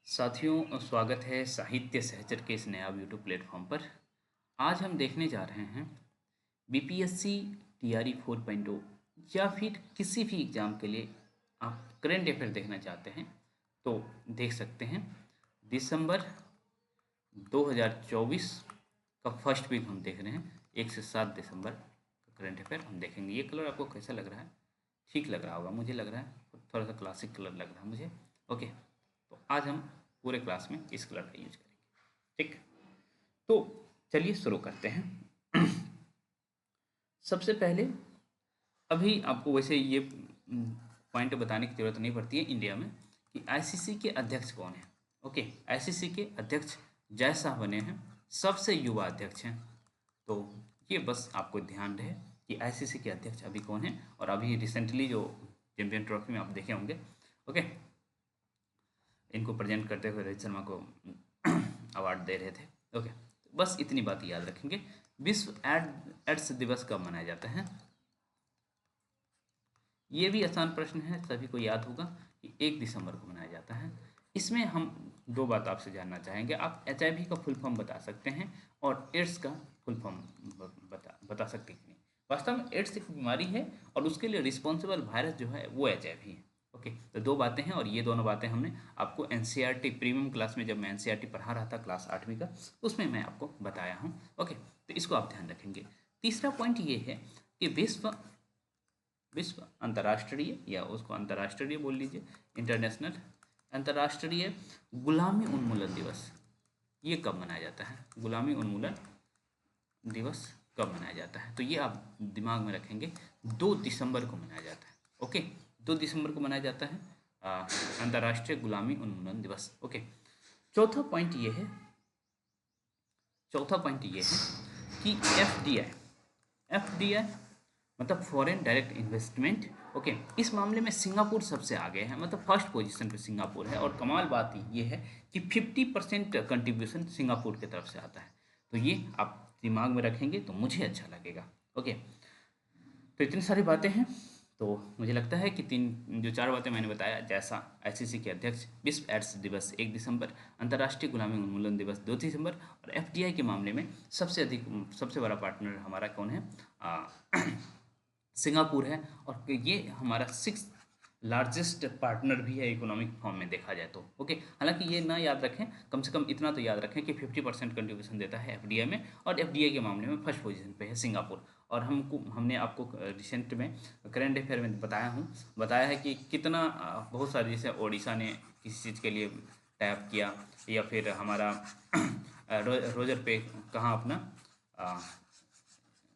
साथियों, स्वागत है साहित्य सहचर के इस नया यूट्यूब प्लेटफॉर्म पर। आज हम देखने जा रहे हैं बीपीएससी टीआरई 4.0 या फिर किसी भी एग्ज़ाम के लिए आप करंट अफेयर देखना चाहते हैं तो देख सकते हैं। दिसंबर 2024 का फर्स्ट वीक हम देख रहे हैं। 1 से 7 दिसंबर का करंट अफेयर हम देखेंगे। ये कलर आपको कैसा लग रहा है? ठीक लग रहा होगा, मुझे लग रहा है थोड़ा सा क्लासिक कलर लग रहा है मुझे। ओके, तो आज हम पूरे क्लास में इस कलर का यूज करेंगे। ठीक, तो चलिए शुरू करते हैं। सबसे पहले अभी आपको वैसे ये पॉइंट बताने की ज़रूरत नहीं पड़ती है इंडिया में कि आईसीसी के अध्यक्ष कौन है। ओके, आईसीसी के अध्यक्ष जय शाह बने हैं, सबसे युवा अध्यक्ष हैं। तो ये बस आपको ध्यान रहे कि आईसीसी के अध्यक्ष अभी कौन है। और अभी रिसेंटली जो चैंपियन ट्रॉफी में आप देखे होंगे, ओके, इनको प्रेजेंट करते हुए रोहित शर्मा को अवार्ड दे रहे थे। ओके, बस इतनी बात याद रखेंगे। विश्व एड्स दिवस कब मनाया जाता है? ये भी आसान प्रश्न है, सभी को याद होगा कि 1 दिसंबर को मनाया जाता है। इसमें हम दो बात आपसे जानना चाहेंगे। आप एचआईवी का फुल फॉर्म बता सकते हैं और एड्स का फुल फॉर्म बता सकते हैं कि नहीं। वास्तव में एड्स एक बीमारी है और उसके लिए रिस्पॉन्सिबल वायरस जो है वो एचआईवी है। ओके, तो दो बातें हैं और ये दोनों बातें हमने आपको एनसीईआरटी प्रीमियम क्लास में, जब मैं एनसीईआरटी पढ़ा रहा था क्लास 8वीं का, उसमें मैं आपको बताया हूँ। ओके, तो इसको आप ध्यान रखेंगे। तीसरा पॉइंट ये है कि विश्व विश्व अंतर्राष्ट्रीय, या उसको अंतर्राष्ट्रीय बोल लीजिए, इंटरनेशनल अंतर्राष्ट्रीय गुलामी उन्मूलन दिवस ये कब मनाया जाता है? गुलामी उन्मूलन दिवस कब मनाया जाता है? तो ये आप दिमाग में रखेंगे, 2 दिसंबर को मनाया जाता है। ओके, 2 दिसंबर को मनाया जाता है अंतर्राष्ट्रीय गुलामी उन्मूलन दिवस। ओके, चौथा पॉइंट ये है चौथा पॉइंट ये है कि एफडीआई मतलब फॉरेन डायरेक्ट इन्वेस्टमेंट। ओके, इस मामले में सिंगापुर सबसे आगे है, मतलब फर्स्ट पोजीशन पे सिंगापुर है। और कमाल बात ये है कि 50% कंट्रीब्यूशन सिंगापुर की तरफ से आता है। तो ये आप दिमाग में रखेंगे तो मुझे अच्छा लगेगा। ओके, तो इतनी सारी बातें हैं। तो मुझे लगता है कि जो चार बातें मैंने बताया, जैसा आईसीसी के अध्यक्ष, विश्व एड्स दिवस 1 दिसंबर, अंतर्राष्ट्रीय गुलामी उन्मूलन दिवस 2 दिसंबर, और एफडीआई के मामले में सबसे बड़ा पार्टनर हमारा कौन है? सिंगापुर है। और ये हमारा 6th लार्जेस्ट पार्टनर भी है इकोनॉमिक फॉर्म में देखा जाए तो। ओके, हालांकि ये ना याद रखें, कम से कम इतना तो याद रखें कि 50% कंट्रीब्यूशन देता है एफडीआई में, और एफडीआई के मामले में फर्स्ट पोजीशन पे है सिंगापुर। और हमने आपको रिसेंट में करेंट अफेयर में बताया है कि कितना बहुत सारी, जैसे ओडिशा ने किसी चीज़ के लिए टैप किया, या फिर हमारा रोजर पे कहाँ अपना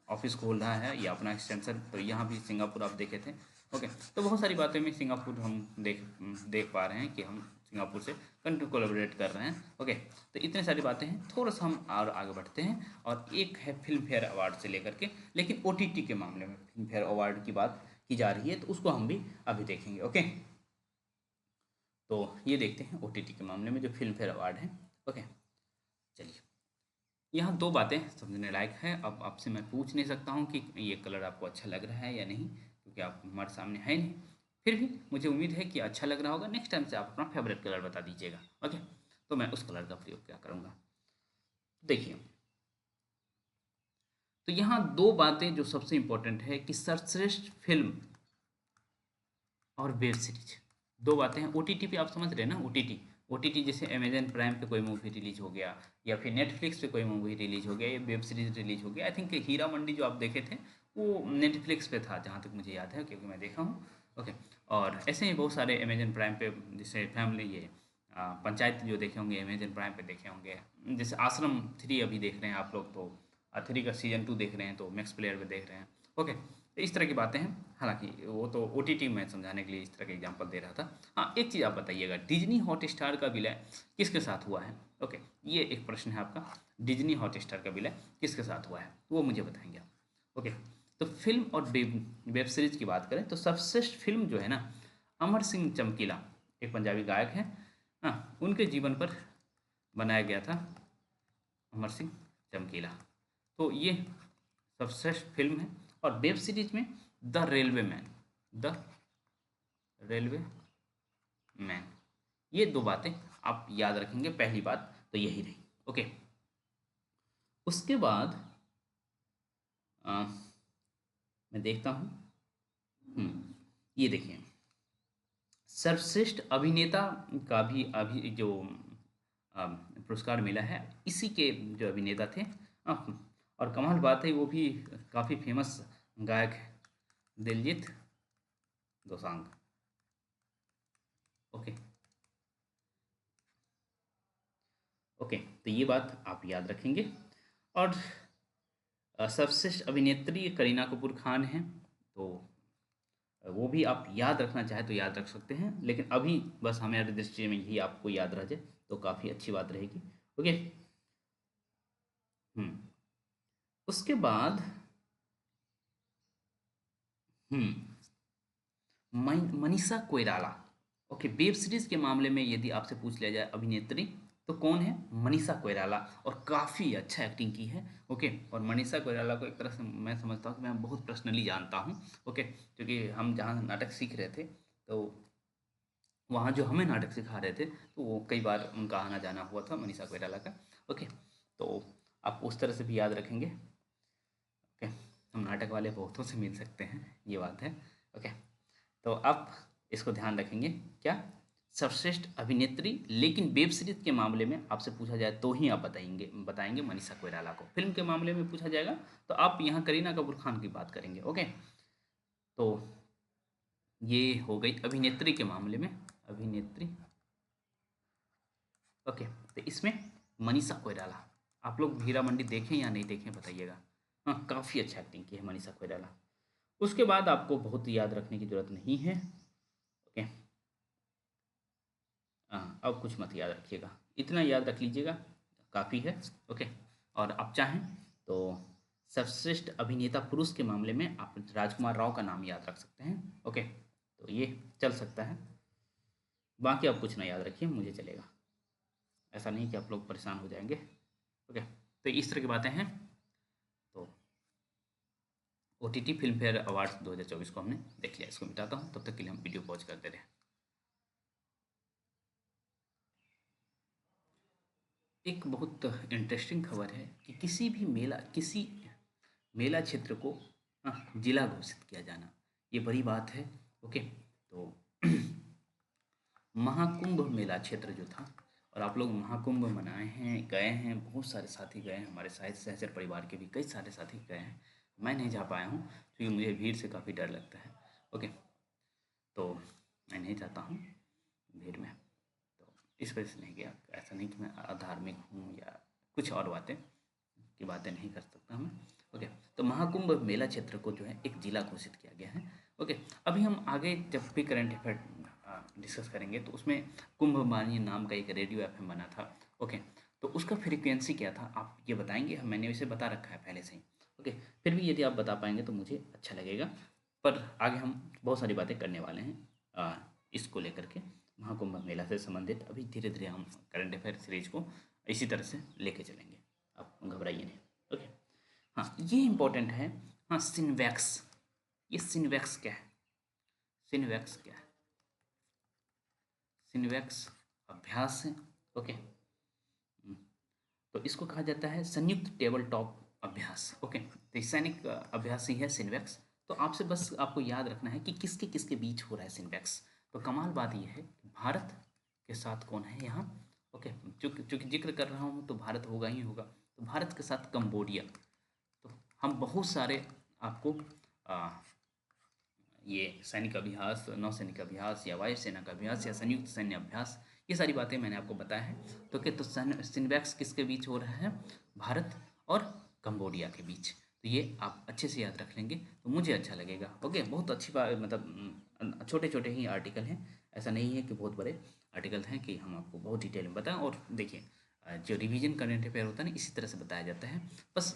ऑफिस खोल रहा है या अपना एक्सटेंशन, तो यहाँ भी सिंगापुर आप देखे थे। ओके, तो बहुत सारी बातें में सिंगापुर हम देख पा रहे हैं कि हम सिंगापुर से कोलैबोरेट कर रहे हैं। ओके, तो इतनी सारी बातें हैं। थोड़ा सा हम और आगे बढ़ते हैं, और एक है फिल्म फेयर अवार्ड से लेकर के, लेकिन ओटीटी के मामले में फिल्म फेयर अवार्ड की बात की जा रही है, तो उसको हम भी अभी देखेंगे। ओके, तो ये देखते हैं ओटीटी के मामले में जो फिल्म फेयर अवार्ड है। ओके, चलिए, यहाँ दो बातें समझने लायक है। अब आपसे मैं पूछ नहीं सकता हूँ कि ये कलर आपको अच्छा लग रहा है या नहीं, क्योंकि आप हमारे सामने है नहीं। फिर भी मुझे उम्मीद है कि अच्छा लग रहा होगा। नेक्स्ट टाइम से आप अपना फेवरेट कलर बता दीजिएगा। ओके, तो मैं उस कलर का प्रयोग क्या करूँगा। देखिए, तो यहाँ दो बातें जो सबसे इंपॉर्टेंट है कि सर्वश्रेष्ठ फिल्म और वेब सीरीज, दो बातें हैं। ओटीटी पे आप समझ रहे हैं ना, ओटीटी जैसे अमेजन प्राइम पे कोई मूवी रिलीज हो गया, या फिर नेटफ्लिक्स पे कोई मूवी रिलीज हो गया, या वेब सीरीज रिलीज हो गया। आई थिंक हीरा मंडी जो आप देखे थे वो नेटफ्लिक्स पे था, जहाँ तक मुझे याद है, क्योंकि मैं देखा हूँ। ओके, और ऐसे ही बहुत सारे अमेजन प्राइम पे, जैसे फैमिली ये पंचायत जो देखे होंगे अमेजन प्राइम पे देखे होंगे। जैसे आश्रम 3 अभी देख रहे हैं आप लोग, तो 3 का सीजन 2 देख रहे हैं, तो मैक्स प्लेयर पे देख रहे हैं। ओके, तो इस तरह की बातें हैं। हालांकि वो तो ओटीटी में समझाने के लिए इस तरह के एग्जांपल दे रहा था। हाँ, एक चीज़ आप बताइएगा, डिज्नी हॉटस्टार का विलय किसके साथ हुआ है? ओके, ये एक प्रश्न है आपका। डिज्नी हॉटस्टार का विलय किसके साथ हुआ है, वो मुझे बताएंगे आप। ओके, तो फिल्म और वेब सीरीज की बात करें तो सर्वश्रेष्ठ फिल्म जो है ना, अमर सिंह चमकीला, एक पंजाबी गायक है, हाँ, उनके जीवन पर बनाया गया था अमर सिंह चमकीला। तो ये सर्वश्रेष्ठ फिल्म है। और वेब सीरीज में द रेलवे मैन, ये दो बातें आप याद रखेंगे, पहली बात तो यही रही। ओके, उसके बाद मैं देखता हूँ। ये देखिए, सर्वश्रेष्ठ अभिनेता का भी अभी जो पुरस्कार मिला है, इसी के जो अभिनेता थे। अ, और कमाल बात है, वो भी काफ़ी फेमस गायक है, दिलजीत दोसांझ। ओके ओके, तो ये बात आप याद रखेंगे। और सर्वश्रेष्ठ अभिनेत्री करीना कपूर खान हैं, तो वो भी आप याद रखना चाहे तो याद रख सकते हैं, लेकिन अभी बस हमारे दृष्टि में ही आपको याद रह जाए तो काफ़ी अच्छी बात रहेगी। ओके। हम्म उसके बाद Manisha Koirala. Okay, web series के मामले में यदि आपसे पूछ लिया जाए अभिनेत्री, तो कौन है? मनीषा कोइराला। और काफ़ी अच्छा एक्टिंग की है। ओके, और मनीषा कोइराला को एक तरह से मैं समझता हूँ कि मैं बहुत पर्सनली जानता हूँ। ओके, क्योंकि हम जहाँ नाटक सीख रहे थे, तो वहाँ जो हमें नाटक सिखा रहे थे, तो वो कई बार उनका आना जाना हुआ था, मनीषा कोइराला का। ओके, तो आप उस तरह से भी याद रखेंगे। ओके, हम नाटक वाले बहुतों से मिल सकते हैं, ये बात है। ओके, तो आप इसको ध्यान रखेंगे। क्या? सर्वश्रेष्ठ अभिनेत्री, लेकिन वेब सीरीज के मामले में आपसे पूछा जाए तो ही आप बताएंगे बताएंगे मनीषा कोइराला को। फिल्म के मामले में पूछा जाएगा तो आप यहाँ करीना कपूर खान की बात करेंगे। ओके, तो ये हो गई अभिनेत्री के मामले में, अभिनेत्री। ओके, तो इसमें मनीषा कोइराला। आप लोग हीरा मंडी देखें या नहीं देखें बताइएगा। हाँ, काफ़ी अच्छा एक्टिंग की है मनीषा कोइराला। उसके बाद आपको बहुत याद रखने की ज़रूरत नहीं है। ओके, हाँ, अब कुछ मत याद रखिएगा, इतना याद रख लीजिएगा, काफ़ी है। ओके, और आप चाहें तो सर्वश्रेष्ठ अभिनेता पुरुष के मामले में आप राजकुमार राव का नाम याद रख सकते हैं। ओके, तो ये चल सकता है। बाकी आप कुछ ना याद रखिए, मुझे चलेगा, ऐसा नहीं कि आप लोग परेशान हो जाएंगे। ओके, तो इस तरह की बातें हैं। तो OTT फिल्म फेयर अवार्ड्स 2024 को हमने देख लिया, इसको मिटाता हूँ, तब तक के लिए हम वीडियो पॉज करते रहे। एक बहुत इंटरेस्टिंग खबर है कि किसी मेला क्षेत्र को जिला घोषित किया जाना, ये बड़ी बात है। ओके, तो महाकुंभ मेला क्षेत्र जो था, और आप लोग महाकुंभ मनाए हैं, गए हैं, बहुत सारे साथी गए हैं, हमारे शायद सहचर परिवार के भी कई सारे साथी गए हैं। मैं नहीं जा पाया हूँ क्योंकि मुझे भीड़ से काफ़ी डर लगता है। ओके, तो मैं नहीं चाहता हूँ भीड़ में, तो इस वजह से नहीं गया। ऐसा नहीं कि मैं अधार्मिक हूँ या कुछ और बातें की बातें नहीं कर सकता मैं। ओके, तो महाकुंभ मेला क्षेत्र को जो है एक जिला घोषित किया गया है। ओके, अभी हम आगे जब भी करंट अफेयर डिस्कस करेंगे तो उसमें कुंभवाणी नाम का एक रेडियो FM बना था। ओके, तो उसका फ्रीक्वेंसी क्या था आप ये बताएंगे? मैंने इसे बता रखा है पहले से ही। ओके, फिर भी यदि आप बता पाएंगे तो मुझे अच्छा लगेगा। पर आगे हम बहुत सारी बातें करने वाले हैं इसको लेकर के, महाकुंभ मेला से संबंधित। अभी धीरे धीरे हम करंट अफेयर सीरीज को इसी तरह से लेके चलेंगे, आप घबराइए नहीं। ओके, हाँ, ये इम्पोर्टेंट है। हाँ, सिनवैक्स, ये सिनवैक्स क्या है? सिनवैक्स क्या है? सिनवैक्स अभ्यास है। ओके, तो इसको कहा जाता है संयुक्त टेबल टॉप अभ्यास। ओके, तो ये सैनिक अभ्यास ही है सिनवैक्स। तो आपसे बस आपको याद रखना है कि किसके किसके बीच हो रहा है सिनवैक्स। तो कमाल बात यह है कि भारत के साथ कौन है यहाँ? ओके, चूँकि जिक्र कर रहा हूँ तो भारत होगा ही होगा। तो भारत के साथ कंबोडिया। तो हम बहुत सारे आपको आ, ये सैनिक अभ्यास, नौसैनिक अभ्यास या वायुसेना का अभ्यास या संयुक्त सैन्य अभ्यास, ये सारी बातें मैंने आपको बताया है। तो क्या, तो सिनवैक्स किसके बीच हो रहा है? भारत और कंबोडिया के बीच। तो ये आप अच्छे से याद रख लेंगे तो मुझे अच्छा लगेगा। ओके, बहुत अच्छी बात, मतलब छोटे छोटे ही आर्टिकल हैं, ऐसा नहीं है कि बहुत बड़े आर्टिकल हैं कि हम आपको बहुत डिटेल में बताएं। और देखिए, जो रिवीजन करंट अफेयर होता है ना, इसी तरह से बताया जाता है, बस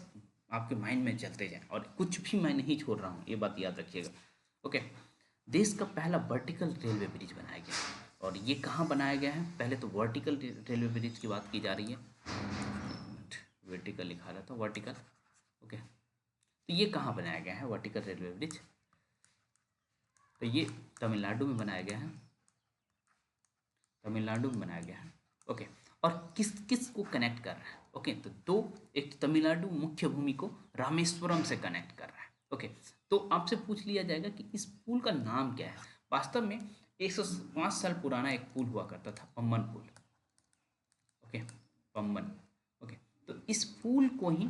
आपके माइंड में चलते जाएँ और कुछ भी मैं नहीं छोड़ रहा हूँ, ये बात याद रखिएगा। ओके, देश का पहला वर्टिकल रेलवे ब्रिज बनाया गया है, और ये कहाँ बनाया गया है? पहले तो वर्टिकल रेलवे ब्रिज की बात की जा रही है, वर्टिकल लिखा रहा था, वर्टिकल। ओके, तो ये कहाँ बनाया गया है वर्टिकल रेलवे ब्रिज? तो ये तमिलनाडु में बनाया गया है, तमिलनाडु में बनाया गया है। ओके, और किस किस को कनेक्ट कर रहा है? ओके, तो दो, एक तो तमिलनाडु मुख्य भूमि को रामेश्वरम से कनेक्ट कर रहा है। ओके, तो आपसे पूछ लिया जाएगा कि इस पुल का नाम क्या है। वास्तव में 105 साल पुराना एक पुल हुआ करता था, पम्बन पुल। ओके, पम्बन। ओके, तो इस पुल को ही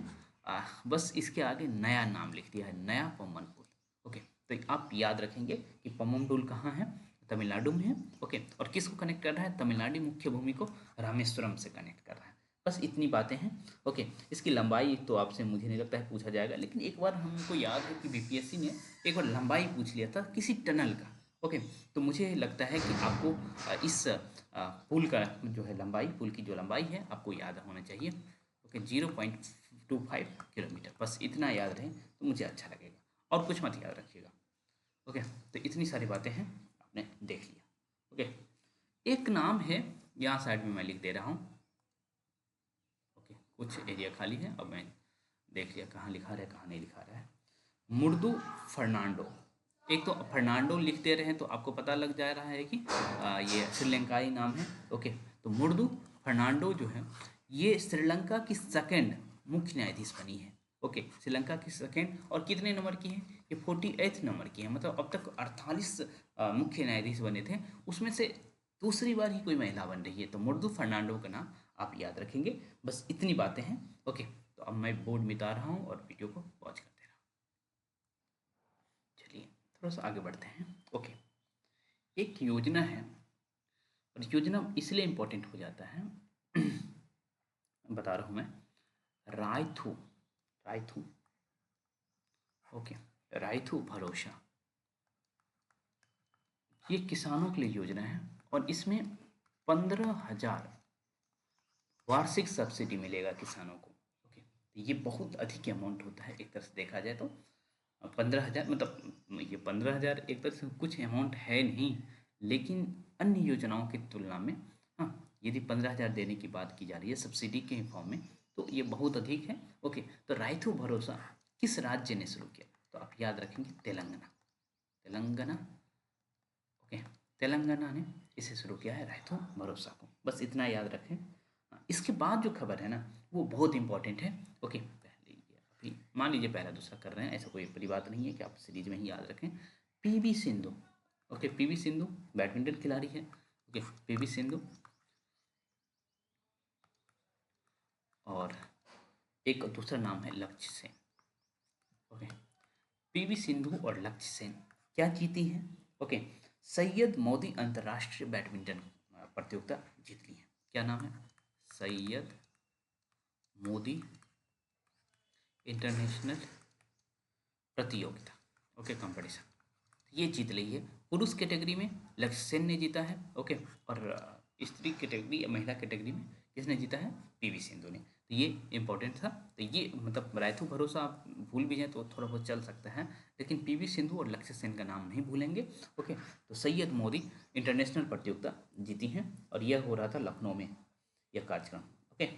बस इसके आगे नया नाम लिख दिया है, नया पम्बन पुल। ओके, तो आप याद रखेंगे कि पम्बन पुल कहाँ है? तमिलनाडु में है। ओके, और किसको कनेक्ट कर रहा है? तमिलनाडु मुख्य भूमि को रामेश्वरम से कनेक्ट कर रहा है। बस इतनी बातें हैं। ओके, इसकी लंबाई तो आपसे मुझे नहीं लगता है पूछा जाएगा, लेकिन एक बार हमको याद है कि बीपीएससी ने एक बार लंबाई पूछ लिया था किसी टनल का। ओके, तो मुझे लगता है कि आपको इस पुल का जो है लंबाई, पुल की जो लंबाई है आपको याद होना चाहिए। ओके, 0.25 किलोमीटर, बस इतना याद रहे तो मुझे अच्छा लगेगा, और कुछ मत याद रखिएगा। ओके, तो इतनी सारी बातें हैं, आपने देख लिया। ओके, एक नाम है, यहाँ साइड में मैं लिख दे रहा हूँ। ओके, कुछ एरिया खाली है, अब मैं देख लिया कहाँ लिखा रहा है कहाँ नहीं लिखा रहा है। मुर्दू फर्नांडो। एक तो फर्नांडो लिख दे रहे हैं तो आपको पता लग जा रहा है कि ये श्रीलंकाई नाम है। ओके, तो मुर्दू फर्नांडो जो है ये श्रीलंका की सेकंड मुख्य न्यायाधीश बनी है। ओके, श्रीलंका की सेकंड, और कितने नंबर की है? ये 48 नंबर की है। मतलब अब तक 48 मुख्य न्यायाधीश बने थे, उसमें से दूसरी बार ही कोई महिला बन रही है। तो मुर्दू फर्नांडो का नाम आप याद रखेंगे। बस इतनी बातें हैं। ओके, तो अब मैं बोर्ड मिटा रहा हूँ और वीडियो को पॉज कर दे रहा हूँ। चलिए थोड़ा सा आगे बढ़ते हैं। ओके, एक योजना है, और योजना इसलिए इम्पोर्टेंट हो जाता है बता रहा हूँ मैं। रायथू, रायथू। ओके, रायथू भरोसा, ये किसानों के लिए योजना है, और इसमें 15,000 वार्षिक सब्सिडी मिलेगा किसानों को। ओके, तो ये बहुत अधिक अमाउंट होता है एक तरह से देखा जाए तो। 15,000 मतलब ये 15,000 एक तरह से कुछ अमाउंट है नहीं, लेकिन अन्य योजनाओं की तुलना में, हाँ, यदि 15,000 देने की बात की जा रही है सब्सिडी के फॉर्म में, तो ये बहुत अधिक है। ओके, तो रायथू भरोसा किस राज्य ने शुरू किया? तो आप याद रखेंगे तेलंगाना, तेलंगाना। ओके, तेलंगाना ने इसे शुरू किया है, रायथू भरोसा को, बस इतना याद रखें। इसके बाद जो खबर है ना वो बहुत इंपॉर्टेंट है। ओके, पहले ये अभी मान लीजिए पहला दूसरा कर रहे हैं, ऐसा कोई बड़ी बात नहीं है कि आप सीरीज में ही याद रखें। PV Sindhu. Okay, PV Sindhu badminton खिलाड़ी है। ओके, पीवी सिंधु, और एक दूसरा नाम है लक्ष्य सेन। ओके, पीवी सिंधु और लक्ष्य सेन क्या जीती हैं? ओके, सैयद मोदी अंतर्राष्ट्रीय बैडमिंटन प्रतियोगिता जीत ली है। क्या नाम है? सैयद मोदी इंटरनेशनल प्रतियोगिता। ओके, कंपटीशन ये जीत ली है। पुरुष कैटेगरी में लक्ष्य सेन ने जीता है। ओके, और स्त्री कैटेगरी या महिला कैटेगरी में किसने जीता है? पीवी सिंधु ने। तो ये इंपॉर्टेंट था। तो ये मतलब रायथू भरोसा आप भूल भी जाए तो थोड़ा बहुत चल सकता है, लेकिन पीवी सिंधु और लक्ष्य सेन का नाम नहीं भूलेंगे। ओके, तो सैयद मोदी इंटरनेशनल प्रतियोगिता जीती हैं, और यह हो रहा था लखनऊ में यह कार्यक्रम। ओके,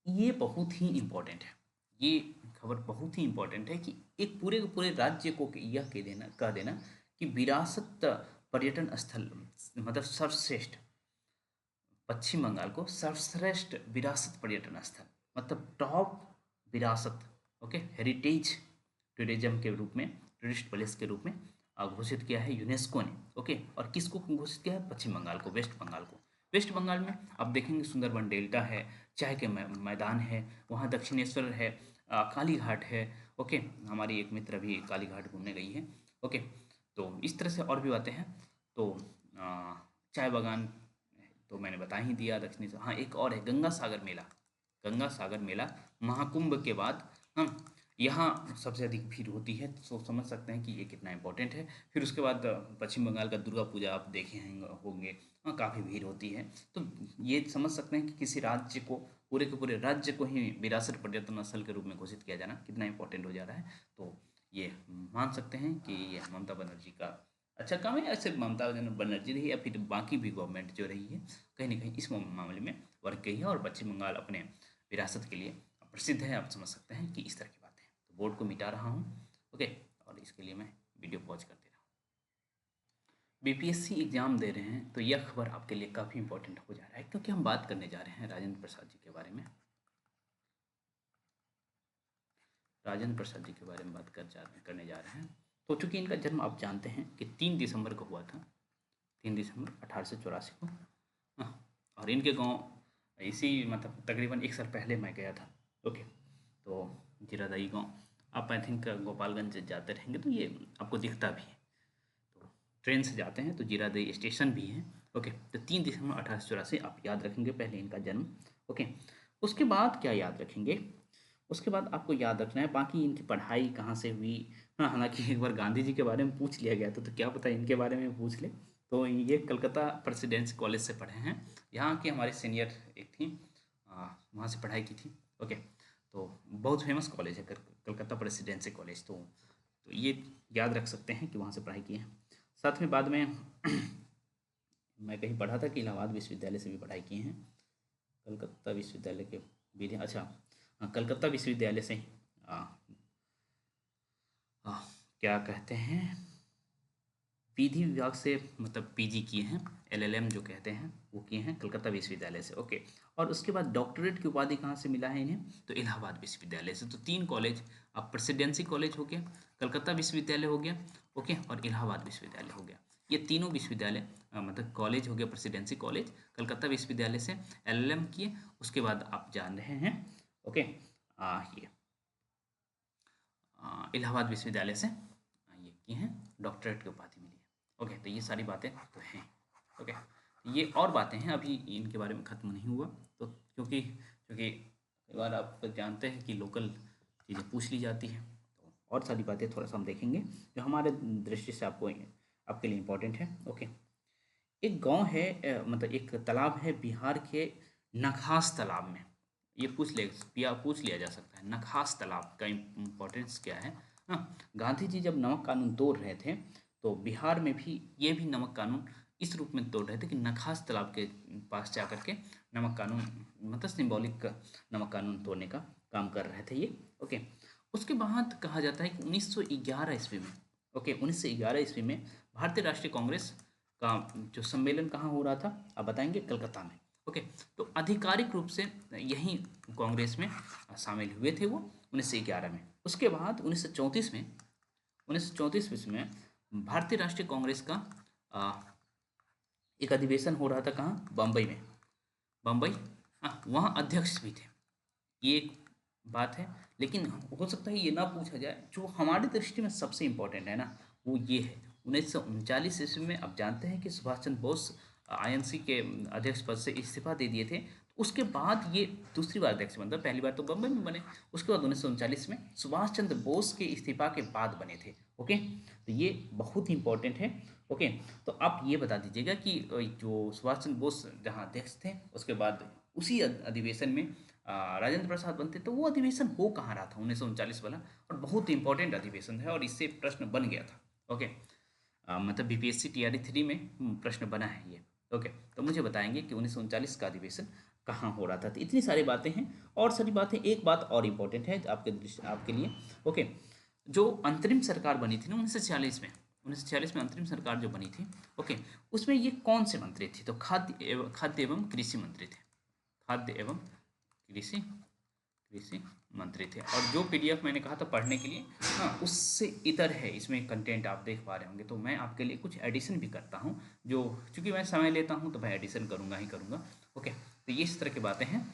ये बहुत ही इम्पोर्टेंट है। ये खबर बहुत ही इम्पोर्टेंट है कि एक पूरे के पूरे राज्य को यह कह देना कि विरासत पर्यटन स्थल, मतलब सर्वश्रेष्ठ, पश्चिम बंगाल को सर्वश्रेष्ठ विरासत पर्यटन स्थल, मतलब टॉप विरासत, ओके, हेरिटेज टूरिज्म के रूप में, टूरिस्ट प्लेस के रूप में घोषित किया है यूनेस्को ने। ओके, और किसको घोषित किया है? पश्चिम बंगाल को, वेस्ट बंगाल को। वेस्ट बंगाल में आप देखेंगे सुंदरबन डेल्टा है, चाय के मैदान है, वहाँ दक्षिणेश्वर है, काली घाट है। ओके, हमारी एक मित्र भी काली घाट घूमने गई है। ओके, तो इस तरह से और भी बातें हैं। तो चाय बागान तो मैंने बता ही दिया, दक्षिणेश्वर। हाँ, एक और है गंगा सागर मेला। गंगा सागर मेला महाकुंभ के बाद, हाँ, यहाँ सबसे अधिक भीड़ होती है, तो समझ सकते हैं कि ये कितना इंपॉर्टेंट है। फिर उसके बाद पश्चिम बंगाल का दुर्गा पूजा आप देखे होंगे, हाँ, काफ़ी भीड़ होती है। तो ये समझ सकते हैं कि किसी राज्य को, पूरे के पूरे राज्य को ही विरासत पर्यटन स्थल के रूप में घोषित किया जाना कितना इंपॉर्टेंट हो जा रहा है। तो ये मान सकते हैं कि ये ममता बनर्जी का अच्छा काम है। ऐसे ममता बनर्जी रही या फिर बाकी भी गवर्नमेंट जो रही है, कहीं ना कहीं इस मामले में वर्क की है, और पश्चिम बंगाल अपने विरासत के लिए प्रसिद्ध है। आप समझ सकते हैं कि इस तरह की बातें हैं। तो बोर्ड को मिटा रहा हूँ। ओके, और इसके लिए मैं वीडियो पॉज कर दे रहा हूँ। बीपीएससी एग्ज़ाम दे रहे हैं तो यह खबर आपके लिए काफ़ी इंपॉर्टेंट हो जा रहा है, क्योंकि हम बात करने जा रहे हैं राजेंद्र प्रसाद जी के बारे में। राजेंद्र प्रसाद जी के बारे में करने जा रहे हैं। तो चूंकि इनका जन्म आप जानते हैं कि 3 दिसंबर को हुआ था, 3 दिसंबर 1884 को। हाँ, और इनके गांव इसी मतलब तकरीबन 1 साल पहले मैं गया था। ओके, तो जीरादाई गांव आप आई थिंक गोपालगंज जाते रहेंगे तो ये आपको दिखता भी है। तो ट्रेन से जाते हैं तो जीरादेई स्टेशन भी है। ओके, तो 3 दिसंबर 1884 आप याद रखेंगे पहले इनका जन्म। ओके, उसके बाद क्या याद रखेंगे, उसके बाद आपको याद रखना है बाकी इनकी पढ़ाई कहाँ से हुई। हाँ, हालांकि एक बार गांधी जी के बारे में पूछ लिया गया था तो क्या पता इनके बारे में पूछ ले। तो ये कलकत्ता प्रेसिडेंसी कॉलेज से पढ़े हैं। यहाँ की हमारी सीनियर एक थी, वहाँ से पढ़ाई की थी। ओके, तो बहुत फेमस कॉलेज है कलकत्ता प्रेसिडेंसी कॉलेज। तो ये याद रख सकते हैं कि वहाँ से पढ़ाई की है। साथ में बाद में मैं कहीं पढ़ा था कि इलाहाबाद विश्वविद्यालय से भी पढ़ाई की हैं। कलकत्ता विश्वविद्यालय के विधि, अच्छा हाँ, कलकत्ता विश्वविद्यालय से आ, आ, क्या कहते हैं, विधि विभाग से मतलब पीजी किए हैं, एलएलएम जो कहते हैं वो किए हैं कलकत्ता विश्वविद्यालय से। ओके, और उसके बाद डॉक्टरेट की उपाधि कहाँ से मिला है इन्हें, तो इलाहाबाद विश्वविद्यालय से। तो 3 कॉलेज, अब प्रेसिडेंसी कॉलेज हो गया, कलकत्ता विश्वविद्यालय हो गया, ओके, और इलाहाबाद विश्वविद्यालय हो गया। ये तीनों विश्वविद्यालय मतलब कॉलेज हो गया प्रेसिडेंसी कॉलेज, कलकत्ता विश्वविद्यालय से एलएलएम किए। उसके बाद आप जान रहे हैं, ओके, ये इलाहाबाद विश्वविद्यालय से ये किए हैं, डॉक्टरेट की उपाधि मिली है। ओके, तो ये सारी बातें तो हैं। ओके, ये और बातें हैं, अभी इनके बारे में ख़त्म नहीं हुआ। तो क्योंकि क्योंकि कई बार आप जानते हैं कि लोकल चीज़ें पूछ ली जाती हैं, तो और सारी बातें थोड़ा सा हम देखेंगे जो हमारे दृष्टि से आपके लिए इम्पोर्टेंट है। ओके, एक गांव है, मतलब एक तालाब है बिहार के नखास तालाब में। ये पूछ लिया जा सकता है नखास तालाब का इम्पोर्टेंस क्या है। हाँ, गांधी जी जब नमक कानून तोड़ रहे थे तो बिहार में भी ये भी नमक कानून इस रूप में तोड़ रहे थे कि नखास तालाब के पास जा करके नमक कानून मतलब सिंबॉलिक नमक कानून तोड़ने का काम कर रहे थे ये। ओके, उसके बाद कहा जाता है कि 1911 ईस्वी में, ओके, 1911 ईस्वी में भारतीय राष्ट्रीय कांग्रेस का जो सम्मेलन कहाँ हो रहा था आप बताएंगे, कलकत्ता में। ओके, तो आधिकारिक रूप से यहीं कांग्रेस में शामिल हुए थे वो 1911 में। उसके बाद 1934 ईस्वी में भारतीय राष्ट्रीय कांग्रेस का आ, एक अधिवेशन हो रहा था कहाँ, बम्बई में। बम्बई, हाँ, वहाँ अध्यक्ष भी थे। ये एक बात है, लेकिन हो सकता है ये ना पूछा जाए, जो हमारी दृष्टि में सबसे इम्पोर्टेंट है ना, वो ये है 1939 ईस्वी में आप जानते हैं कि सुभाष चंद्र बोस आईएनसी के अध्यक्ष पद से इस्तीफा दे दिए थे। तो उसके बाद ये दूसरी बार अध्यक्ष बन, पहली बार तो बम्बई में बने, उसके बाद 1939 में सुभाष चंद्र बोस के इस्तीफा के बाद बने थे। ओके, तो ये बहुत ही इंपॉर्टेंट है। ओके, तो आप ये बता दीजिएगा कि जो सुभाष चंद्र बोस जहाँ अध्यक्ष थे उसके बाद उसी अधिवेशन में राजेंद्र प्रसाद बनते, तो वो अधिवेशन हो कहाँ रहा था 1939 वाला, और बहुत इंपॉर्टेंट अधिवेशन है और इससे प्रश्न बन गया था। ओके, मतलब बीपीएससी टीआरई 3 में प्रश्न बना है ये। ओके, तो मुझे बताएंगे कि 1939 का अधिवेशन कहाँ हो रहा था। तो इतनी सारी बातें हैं और सारी बातें, एक बात और इम्पोर्टेंट है आपके लिए। ओके, जो अंतरिम सरकार बनी थी ना 1946 में अंतरिम सरकार जो बनी थी, ओके, उसमें ये कौन से मंत्री थे, तो खाद्य एवं कृषि मंत्री थे। खाद्य एवं कृषि कृषि मंत्री थे। और जो पीडीएफ मैंने कहा था पढ़ने के लिए, हाँ, उससे इतर है इसमें कंटेंट आप देख पा रहे होंगे। तो मैं आपके लिए कुछ एडिशन भी करता हूँ, जो चूंकि मैं समय लेता हूँ तो मैं एडिशन करूँगा ही करूँगा। ओके, तो ये इस तरह की बातें हैं।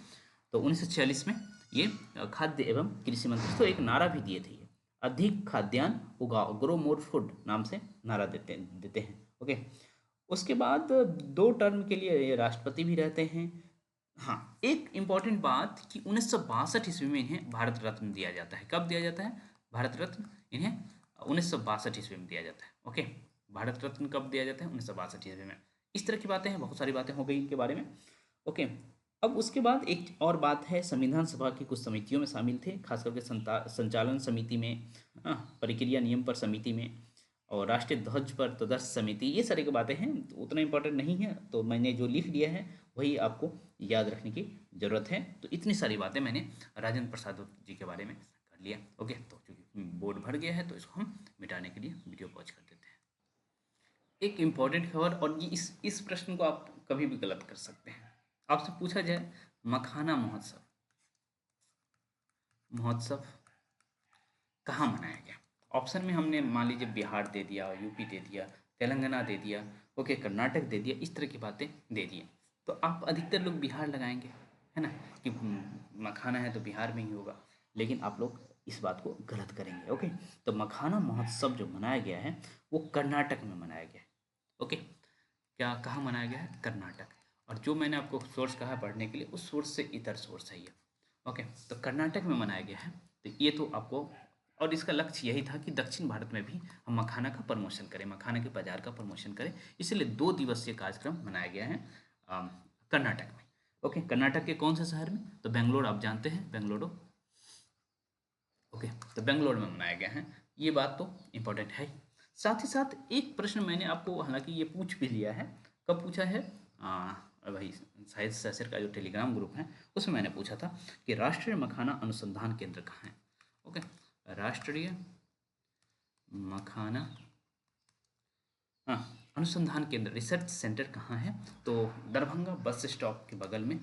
तो 1946 में ये खाद्य एवं कृषि मंत्री तो एक नारा भी दिए थे ये, अधिक खाद्यान्न उगाओ, ग्रो मोर फूड नाम से नारा देते हैं। ओके, उसके बाद 2 टर्म के लिए ये राष्ट्रपति भी रहते हैं। हाँ, एक इम्पॉर्टेंट बात कि 1962 ईस्वी में इन्हें भारत रत्न दिया जाता है। कब दिया जाता है भारत रत्न इन्हें, 1962 ईस्वी में दिया जाता है। ओके, भारत रत्न कब दिया जाता है, 1962 ईस्वी में। इस तरह की बातें हैं, बहुत सारी बातें हो गई इनके बारे में। ओके, अब उसके बाद एक और बात है, संविधान सभा की कुछ समितियों में शामिल थे, खास करके संचालन समिति में, प्रक्रिया नियम पर समिति में, और राष्ट्रीय ध्वज पर तदर्थ समिति। ये सारी की बातें हैं, तो उतना इंपॉर्टेंट नहीं है, तो मैंने जो लिख लिया है वही आपको याद रखने की ज़रूरत है। तो इतनी सारी बातें मैंने राजेंद्र प्रसाद जी के बारे में कर लिया। ओके, तो चूँकि बोर्ड भर गया है तो इसको हम मिटाने के लिए वीडियो पॉज कर देते हैं। एक इम्पॉर्टेंट खबर, और ये इस प्रश्न को आप कभी भी गलत कर सकते हैं। आपसे पूछा जाए मखाना महोत्सव, महोत्सव कहाँ मनाया गया? ऑप्शन में हमने मान लीजिए बिहार दे दिया, यूपी दे दिया, तेलंगाना दे दिया, ओके, कर्नाटक दे दिया, इस तरह की बातें दे दिए। तो आप अधिकतर लोग बिहार लगाएंगे, है ना, कि मखाना है तो बिहार में ही होगा। लेकिन आप लोग इस बात को गलत करेंगे। ओके, तो मखाना महोत्सव जो मनाया गया है वो कर्नाटक में मनाया गया है। ओके, क्या कहाँ मनाया गया है? कर्नाटक। और जो मैंने आपको सोर्स कहा पढ़ने के लिए, उस सोर्स से इतर सोर्स है ये। ओके, तो कर्नाटक में मनाया गया है। तो ये तो आपको, और इसका लक्ष्य यही था कि दक्षिण भारत में भी हम मखाना का प्रमोशन करें, मखाना के बाजार का प्रमोशन करें। इसलिए 2 दिवसीय कार्यक्रम मनाया गया है अम, कर्नाटक में। ओके, कर्नाटक के कौन से शहर में? तो बेंगलोर, आप जानते हैं बेंगलुरु। ओके, तो बेंगलोर में मनाया गया है। ये बात तो इम्पोर्टेंट है। साथ ही साथ एक प्रश्न मैंने आपको, हालांकि ये पूछ भी लिया है, कब पूछा है? भाई साहित्य शास्त्र का जो टेलीग्राम ग्रुप है उसमें मैंने पूछा था कि राष्ट्रीय मखाना अनुसंधान केंद्र कहाँ है। ओके, राष्ट्रीय मखाना, हाँ, अनुसंधान केंद्र, रिसर्च सेंटर कहाँ है? तो दरभंगा बस स्टॉप के बगल में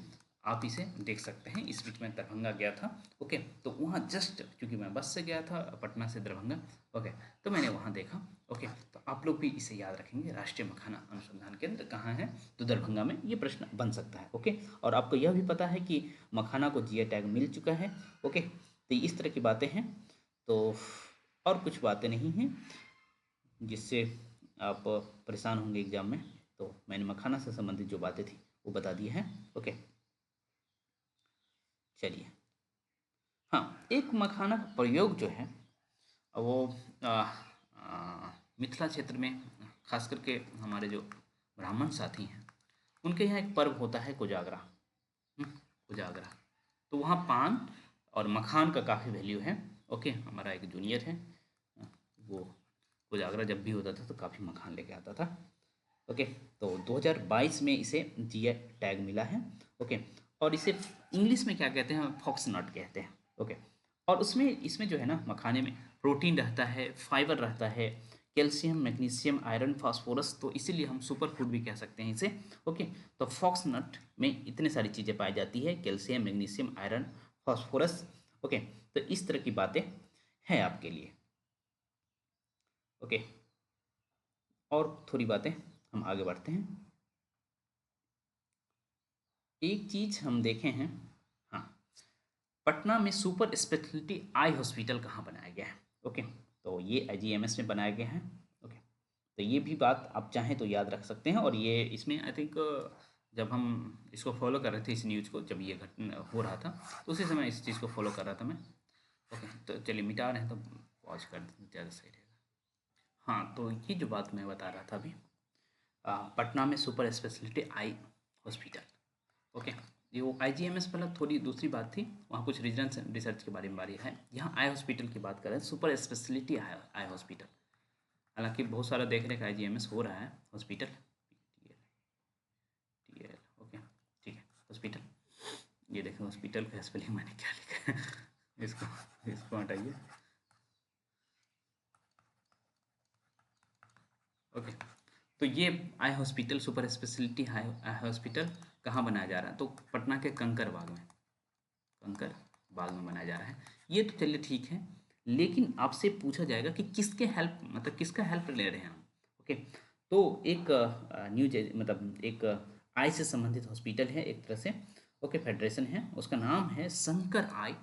आप इसे देख सकते हैं। इस बीच में दरभंगा गया था। ओके, तो वहाँ जस्ट, क्योंकि मैं बस से गया था पटना से दरभंगा, ओके, तो मैंने वहाँ देखा। ओके, तो आप लोग भी इसे याद रखेंगे, राष्ट्रीय मखाना अनुसंधान केंद्र कहाँ है? तो दरभंगा में। ये प्रश्न बन सकता है। ओके, और आपको यह भी पता है कि मखाना को जीआई टैग मिल चुका है। ओके, तो इस तरह की बातें हैं। तो और कुछ बातें नहीं हैं जिससे आप परेशान होंगे एग्जाम में। तो मैंने मखाना से संबंधित जो बातें थी वो बता दी हैं। ओके, चलिए। हाँ, एक मखाना का प्रयोग जो है वो मिथिला क्षेत्र में, खास करके हमारे जो ब्राह्मण साथी हैं उनके यहाँ एक पर्व होता है कोजागरा। कोजागरा, तो वहाँ पान और मखान का काफ़ी वैल्यू है। ओके, हमारा एक जूनियर है, वो कोजागरा जब भी होता था तो काफ़ी मखान लेके आता था। ओके, तो 2022 में इसे जीआई टैग मिला है। ओके, और इसे इंग्लिश में क्या कहते हैं? फॉक्स नट कहते हैं। ओके, और उसमें, इसमें जो है ना, मखाने में प्रोटीन रहता है, फाइबर रहता है, कैल्शियम, मैग्नीशियम, आयरन, फास्फोरस, तो इसीलिए हम सुपर फूड भी कह सकते हैं इसे। ओके, तो फॉक्स नट में इतने सारी चीज़ें पाई जाती है, calcium, magnesium, iron, phosphorus. Okay, तो इस तरह की बातें हैं आपके लिए। ओके, और थोड़ी बातें हम आगे बढ़ते हैं। एक चीज़ हम देखे हैं, हाँ, पटना में सुपर स्पेशलिटी आई हॉस्पिटल कहाँ बनाया गया है? ओके, तो ये आईजीएमएस में बनाया गया है। ओके, तो ये भी बात आप चाहें तो याद रख सकते हैं। और ये इसमें आई थिंक जब हम इसको फॉलो कर रहे थे, इस न्यूज़ को, जब ये घटना हो रहा था तो उसी समय इस चीज़ को फॉलो कर रहा था मैं। ओके, तो चलिए मिटा रहे हैं तो पॉज कर दें, ज़्यादा सही रहेगा। हाँ, तो ये जो बात मैं बता रहा था अभी, पटना में super speciality eye hospital. Okay, ये वो आईजीएमएस वाला थोड़ी दूसरी बात थी, वहाँ कुछ रीजन रिसर्च के बारे में बारी है। यहाँ आई हॉस्पिटल की बात करें, सुपर स्पेशलिटी आई हॉस्पिटल। हालांकि बहुत सारा देख रहे हैं आईजीएमएस हो रहा है हॉस्पिटल, टीएल, ओके, ठीक है, हॉस्पिटल। ये देखें हॉस्पिटल का स्पेलिंग मैंने क्या लिखा है इसको इसको हटाइए। ओके, तो ये eye hospital, super speciality eye hospital कहाँ बनाया जा रहा है? तो पटना के कंकर बाग में, कंकर बाग में बनाया जा रहा है। ये तो चलिए ठीक है, लेकिन आपसे पूछा जाएगा कि किसके हेल्प, मतलब किसका हेल्प ले रहे हैं हम। ओके, तो एक न्यूज, मतलब एक आई से संबंधित हॉस्पिटल है एक तरह से। ओके, फेडरेशन है, उसका नाम है शंकर आई।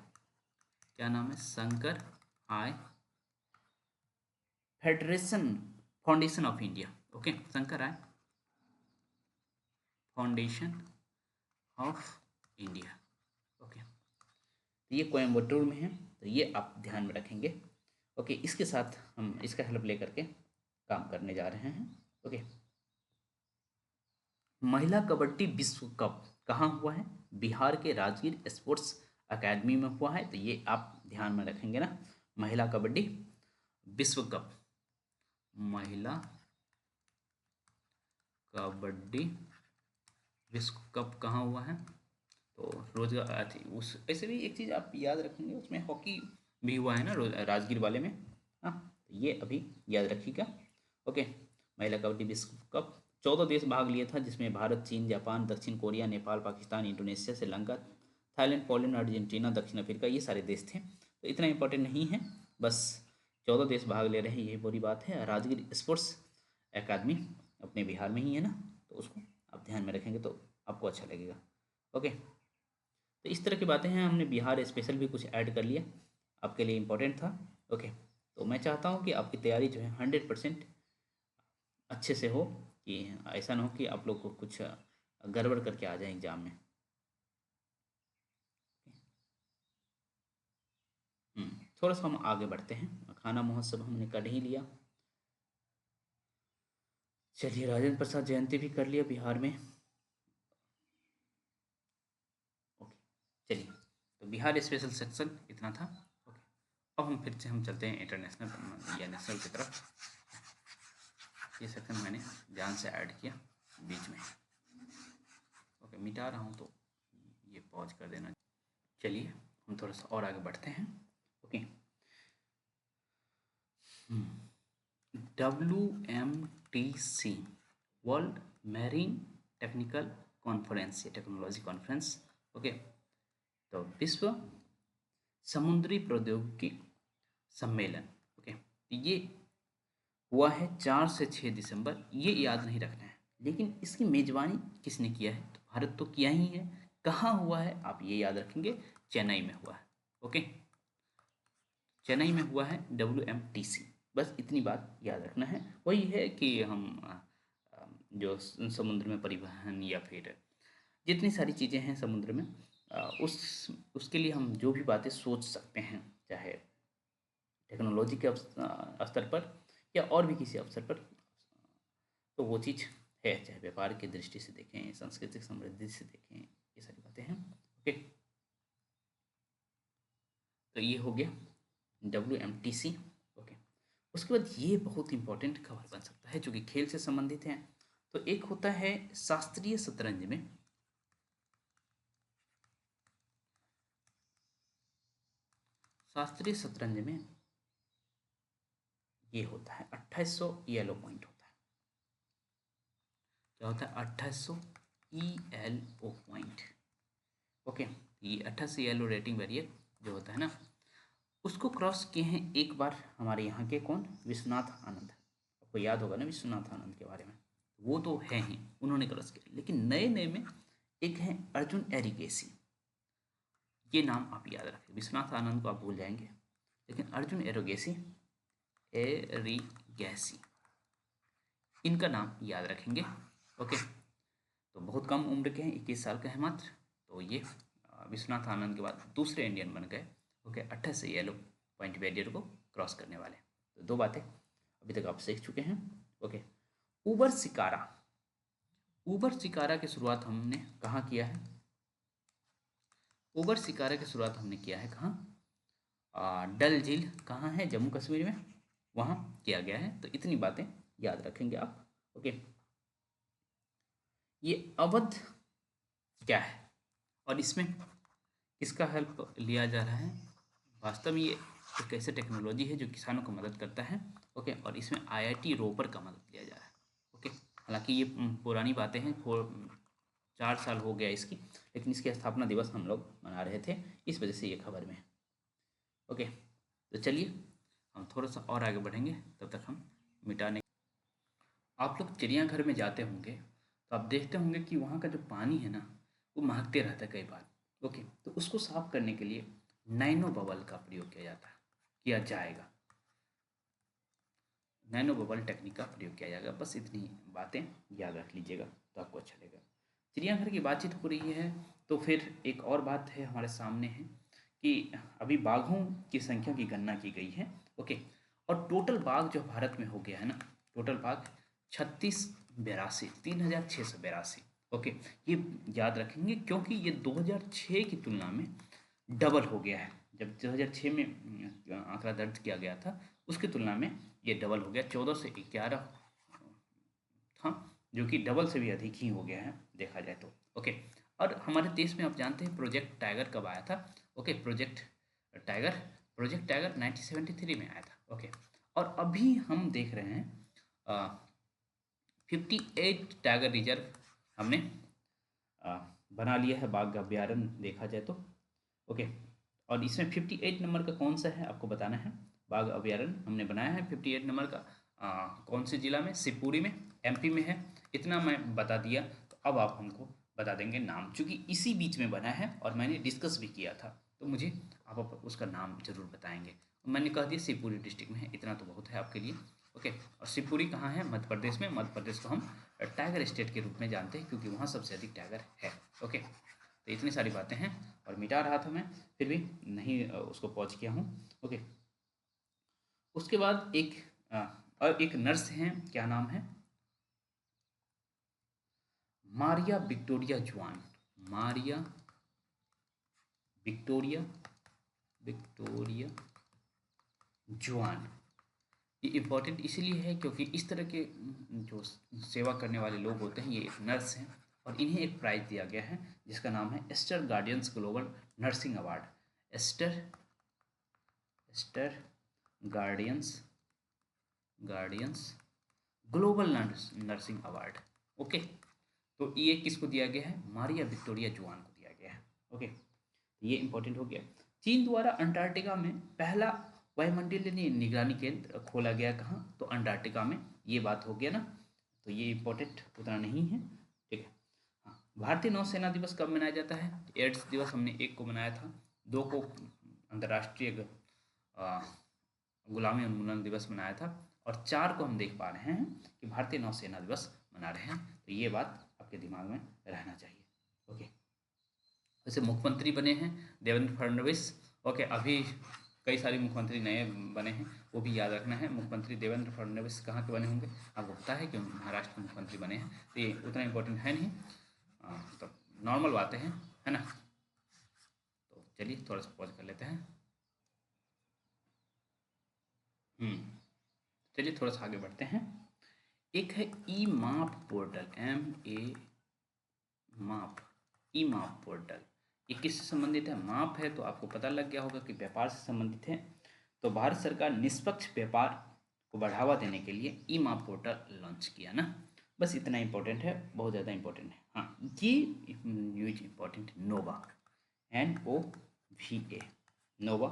क्या नाम है? Shankar eye federation foundation of India. Okay, Shankar eye foundation of India. Okay, तो ये कोयम्बटूर में है, तो ये आप ध्यान में रखेंगे। ओके, इसके साथ हम इसका हेल्प लेकर के काम करने जा रहे हैं। ओके, महिला कबड्डी विश्व कप कहाँ हुआ है? बिहार के राजगीर स्पोर्ट्स अकेडमी में हुआ है। तो ये आप ध्यान में रखेंगे ना, महिला कबड्डी विश्व कप, महिला कबड्डी विश्व कप कहाँ हुआ है? तो रोजगार थी उस, ऐसे भी एक चीज़ आप याद रखेंगे, उसमें हॉकी भी हुआ है ना राजगीर वाले में। हाँ, तो ये अभी याद रखिएगा। ओके, महिला कबड्डी विश्व कप 14 देश भाग लिया था, जिसमें भारत, चीन, जापान, दक्षिण Korea, Nepal, Pakistan, Indonesia, Sri Lanka, Thailand, Poland, Argentina, दक्षिण अफ्रीका, ये सारे देश थे। तो इतना इंपॉर्टेंट नहीं है, बस 14 देश भाग ले रहे हैं, ये बुरी बात है। राजगीर स्पोर्ट्स अकादमी अपने बिहार में ही है ना, तो उसको आप ध्यान में रखेंगे तो आपको अच्छा लगेगा। ओके, तो इस तरह की बातें हैं, हमने बिहार स्पेशल भी कुछ ऐड कर लिया, आपके लिए इम्पोर्टेंट था। ओके, तो मैं चाहता हूँ कि आपकी तैयारी जो है 100% अच्छे से हो, कि ऐसा ना हो कि आप लोग को कुछ गड़बड़ करके आ जाए एग्ज़ाम में। थोड़ा सा हम आगे बढ़ते हैं। खाना महोत्सव हमने कर ही लिया। चलिए, राजेंद्र प्रसाद जयंती भी कर लिया बिहार में। ओके, चलिए, तो बिहार स्पेशल सेक्शन इतना था। ओके, अब हम फिर से हम चलते हैं इंटरनेशनल या नेशनल की तरफ। ये सेक्शन मैंने ध्यान से ऐड किया बीच में। ओके, मिटा रहा हूँ तो ये पॉज कर देना। चलिए, हम थोड़ा सा और आगे बढ़ते हैं। Okay, WMTC world marine technical conference, ये टेक्नोलॉजी कॉन्फ्रेंस। ओके, तो विश्व समुद्री प्रौद्योगिकी सम्मेलन। ओके, ये हुआ है 4 से 6 दिसंबर। ये याद नहीं रखना है, लेकिन इसकी मेजबानी किसने किया है? तो भारत तो किया ही है। कहाँ हुआ है आप ये याद रखेंगे, चेन्नई में हुआ है। ओके, चेन्नई में हुआ है WMTC, बस इतनी बात याद रखना है। वही है कि हम जो समुद्र में परिवहन या फिर जितनी सारी चीज़ें हैं समुद्र में, उसके लिए हम जो भी बातें सोच सकते हैं, चाहे टेक्नोलॉजी के स्तर पर या और भी किसी अवसर पर, तो वो चीज़ है। चाहे व्यापार की दृष्टि से देखें, सांस्कृतिक समृद्धि से देखें, ये सारी बातें हैं। ओके, तो ये हो गया WMTC। ओके, उसके बाद ये बहुत इंपॉर्टेंट खबर बन सकता है जो कि खेल से संबंधित है। तो एक होता है शास्त्रीय शतरंज में, शास्त्रीय शतरंज में ये होता है 2800 येलो पॉइंट होता है। क्या होता है? 2800 ELO पॉइंट। ओके, ये 2800 येलो रेटिंग बैरियर जो होता है ना, उसको क्रॉस किए हैं एक बार हमारे यहाँ के कौन? विश्वनाथ आनंद। आपको याद होगा ना विश्वनाथ आनंद के बारे में, वो तो है ही, उन्होंने क्रॉस किया। लेकिन नए नए में एक है अर्जुन एरिगेसी, ये नाम आप याद रखें। विश्वनाथ आनंद को आप भूल जाएंगे, लेकिन अर्जुन एरोगेसी, एरिगेसी, इनका नाम याद रखेंगे। ओके, तो बहुत कम उम्र के हैं, 21 साल का है मात्र। तो ये विश्वनाथ आनंद के बाद दूसरे इंडियन बन गए। ओके, 28 से येलो पॉइंट बैरियर को क्रॉस करने वाले। तो दो बातें अभी तक आप सीख चुके हैं। ओके, उबर शिकारा, उबर शिकारा की शुरुआत हमने कहाँ किया है? उबर शिकारा की शुरुआत हमने किया है कहाँ? डल झील कहाँ है? जम्मू कश्मीर में, वहाँ किया गया है। तो इतनी बातें याद रखेंगे आप। ओके, ये अवध क्या है और इसमें किसका हेल्प लिया जा रहा है? वास्तव में ये एक ऐसे टेक्नोलॉजी है जो किसानों को मदद करता है। ओके, और इसमें IIT रोपर का मदद लिया जा रहा है। ओके, हालांकि ये पुरानी बातें हैं, 4 साल हो गया इसकी, लेकिन इसकी स्थापना दिवस हम लोग मना रहे थे, इस वजह से ये खबर में है। ओके, तो चलिए हम थोड़ा सा और आगे बढ़ेंगे, तब तक हम मिटाने। आप लोग चिड़ियाघर में जाते होंगे तो आप देखते होंगे कि वहाँ का जो पानी है ना, वो महकते रहता है कई बार। ओके, तो उसको साफ करने के लिए नैनो बबल का प्रयोग किया जाएगा। नैनो बबल टेक्निक का प्रयोग किया जाएगा। बस इतनी बातें याद रख लीजिएगा तो आपको अच्छा लगेगा। चिड़ियाघर की बातचीत हो रही है, तो फिर एक और बात है हमारे सामने है कि अभी बाघों की संख्या की गणना की गई है। ओके, और टोटल बाघ जो भारत में हो गया है ना, टोटल बाघ 3682 ओके, ये याद रखेंगे क्योंकि ये 2006 की तुलना में डबल हो गया है। जब 2006 में आंकड़ा दर्ज किया गया था, उसकी तुलना में ये डबल हो गया। 14 से 11 था, जो कि डबल से भी अधिक ही हो गया है देखा जाए तो। ओके, और हमारे देश में आप जानते हैं प्रोजेक्ट टाइगर कब आया था? ओके, टाइगर प्रोजेक्ट टाइगर 1973 में आया था। ओके, और अभी हम देख रहे हैं 58 टाइगर रिजर्व हमने बना लिया है, बाघ अभ्यारण्य देखा जाए तो। ओके, और इसमें 58 नंबर का कौन सा है आपको बताना है। बाघ अभ्यारण्य हमने बनाया है 58 नंबर का, कौन से जिला में, शिवपुरी में, एमपी में है। इतना मैं बता दिया, तो अब आप हमको बता देंगे नाम, चूँकि इसी बीच में बना है और मैंने डिस्कस भी किया था, तो मुझे आप उसका नाम जरूर बताएंगे। मैंने कह दिया शिवपुरी डिस्ट्रिक्ट में है, इतना तो बहुत है आपके लिए। ओके, और शिवपुरी कहाँ है, मध्य प्रदेश में। मध्य प्रदेश को हम टाइगर स्टेट के रूप में जानते हैं, क्योंकि वहाँ सबसे अधिक टाइगर है। ओके, तो इतनी सारी बातें हैं, और मिटा रहा था मैं, फिर भी नहीं उसको पॉज किया हूँ। ओके, उसके बाद और एक नर्स हैं, क्या नाम है, मारिया विक्टोरिया जुआन। मारिया विक्टोरिया विक्टोरिया जुआन। ये इम्पोर्टेंट इसीलिए है क्योंकि इस तरह के जो सेवा करने वाले लोग होते हैं, ये एक नर्स हैं, और इन्हें एक प्राइज़ दिया गया है जिसका नाम है Aster guardians global nursing award. Aster Aster guardians guardians global nursing award. Okay, तो ये किसको दिया गया है, मारिया विक्टोरिया जुआन को दिया गया है। ओके, ये इंपॉर्टेंट हो गया। चीन द्वारा अंटार्कटिका में पहला वायुमंडलीय निगरानी केंद्र खोला गया, कहाँ, तो अंटार्कटिका में। ये बात हो गया ना, तो ये इंपॉर्टेंट उतना नहीं है, ठीक है। हाँ, भारतीय नौसेना दिवस कब मनाया जाता है। एड्स दिवस हमने 1 को मनाया था, 2 को अंतर्राष्ट्रीय गुलामी उन्मूलन दिवस मनाया था, और 4 को हम देख पा रहे हैं कि भारतीय नौसेना दिवस मना रहे हैं। तो ये बात आपके दिमाग में रहना चाहिए। ओके, जैसे मुख्यमंत्री बने हैं देवेंद्र फडणवीस। ओके, अभी कई सारे मुख्यमंत्री नए बने हैं, वो भी याद रखना है। मुख्यमंत्री देवेंद्र फडणवीस कहाँ के बने होंगे, आपको पता है कि महाराष्ट्र के मुख्यमंत्री बने हैं, तो ये उतना इम्पोर्टेंट है नहीं, तो नॉर्मल बातें हैं, है ना। तो चलिए थोड़ा सा पॉज कर लेते हैं। चलिए थोड़ा सा आगे बढ़ते हैं। एक है ई माप पोर्टल, माप, ई माप पोर्टल। ये किससे संबंधित है, माप है तो आपको पता लग गया होगा कि व्यापार से संबंधित है। तो भारत सरकार निष्पक्ष व्यापार को बढ़ावा देने के लिए ई माप पोर्टल लॉन्च किया ना, बस इतना इंपॉर्टेंट है, बहुत ज़्यादा इंपॉर्टेंट है। हाँ, ये न्यूज इंपॉर्टेंट, नोवा, NOVA, नोवा,